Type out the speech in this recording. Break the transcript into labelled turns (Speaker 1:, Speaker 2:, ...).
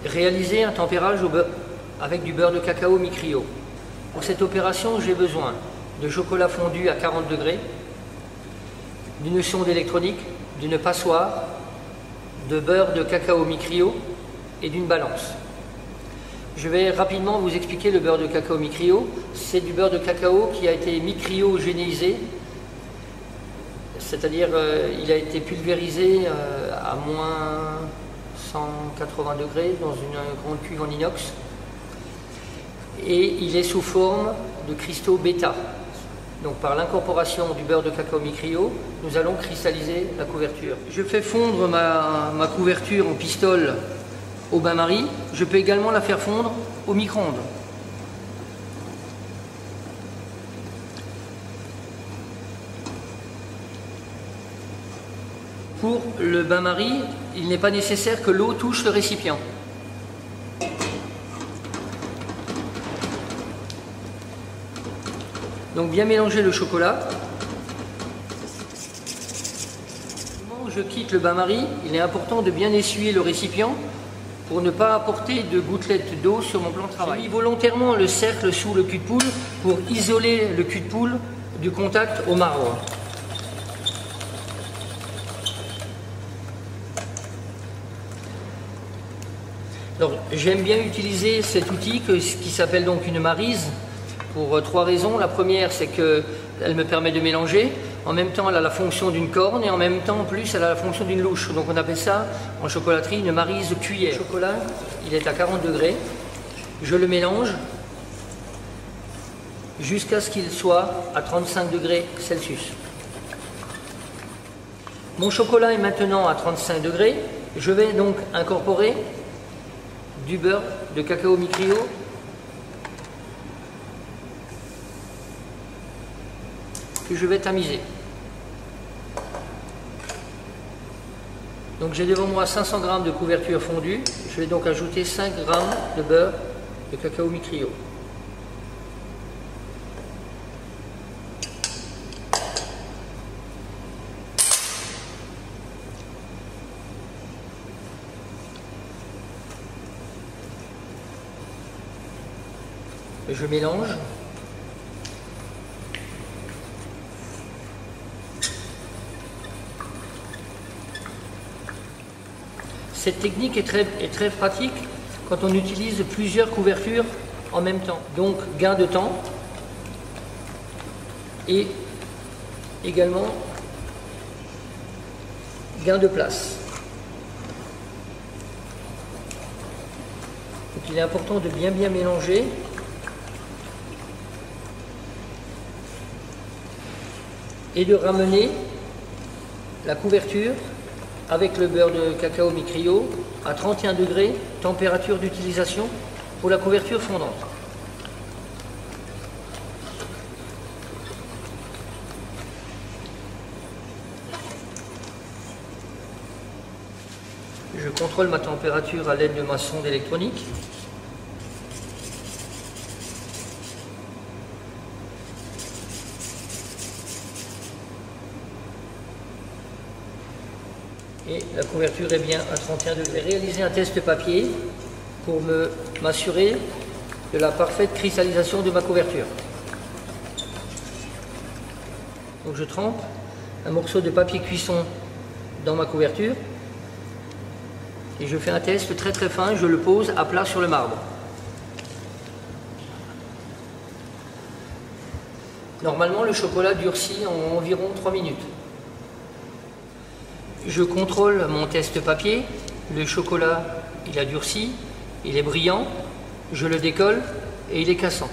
Speaker 1: Réaliser un tempérage avec du beurre de cacao mi-cryo. Pour cette opération, j'ai besoin de chocolat fondu à 40 degrés, d'une sonde électronique, d'une passoire, de beurre de cacao mi-cryo et d'une balance. Je vais rapidement vous expliquer le beurre de cacao mi-cryo. C'est du beurre de cacao qui a été mi-cryogénisé, c'est-à-dire il a été pulvérisé à moins 180 degrés dans une grande cuve en inox, et il est sous forme de cristaux bêta. Donc par l'incorporation du beurre de cacao mi-cryo, nous allons cristalliser la couverture. Je fais fondre ma couverture en pistole au bain-marie. Je peux également la faire fondre au micro-ondes. Pour le bain-marie, il n'est pas nécessaire que l'eau touche le récipient. Donc bien mélanger le chocolat. Quand je quitte le bain-marie, il est important de bien essuyer le récipient pour ne pas apporter de gouttelettes d'eau sur mon plan de travail. J'ai mis volontairement le cercle sous le cul de poule pour isoler le cul de poule du contact au marbre. J'aime bien utiliser cet outil qui s'appelle donc une maryse pour trois raisons. La première, c'est qu'elle me permet de mélanger. En même temps, elle a la fonction d'une corne et en même temps, en plus, elle a la fonction d'une louche. Donc on appelle ça en chocolaterie une maryse cuillère. Le chocolat, il est à 40 degrés. Je le mélange jusqu'à ce qu'il soit à 35 degrés Celsius. Mon chocolat est maintenant à 35 degrés. Je vais donc incorporer du beurre de cacao mi-cryo que je vais tamiser. Donc j'ai devant moi 500 g de couverture fondue. Je vais donc ajouter 5 g de beurre de cacao mi-cryo. Je mélange. Cette technique est très pratique quand on utilise plusieurs couvertures en même temps. Donc gain de temps et également gain de place. Donc il est important de bien mélanger. Et de ramener la couverture avec le beurre de cacao mi-cryo à 31 degrés, température d'utilisation pour la couverture fondante. Je contrôle ma température à l'aide de ma sonde électronique. Et la couverture est bien à 31 degrés. Réaliser un test papier pour m'assurer de la parfaite cristallisation de ma couverture. Donc je trempe un morceau de papier cuisson dans ma couverture et je fais un test très fin, je le pose à plat sur le marbre. Normalement le chocolat durcit en environ 3 minutes. Je contrôle mon test papier, le chocolat il a durci, il est brillant, je le décolle et il est cassant.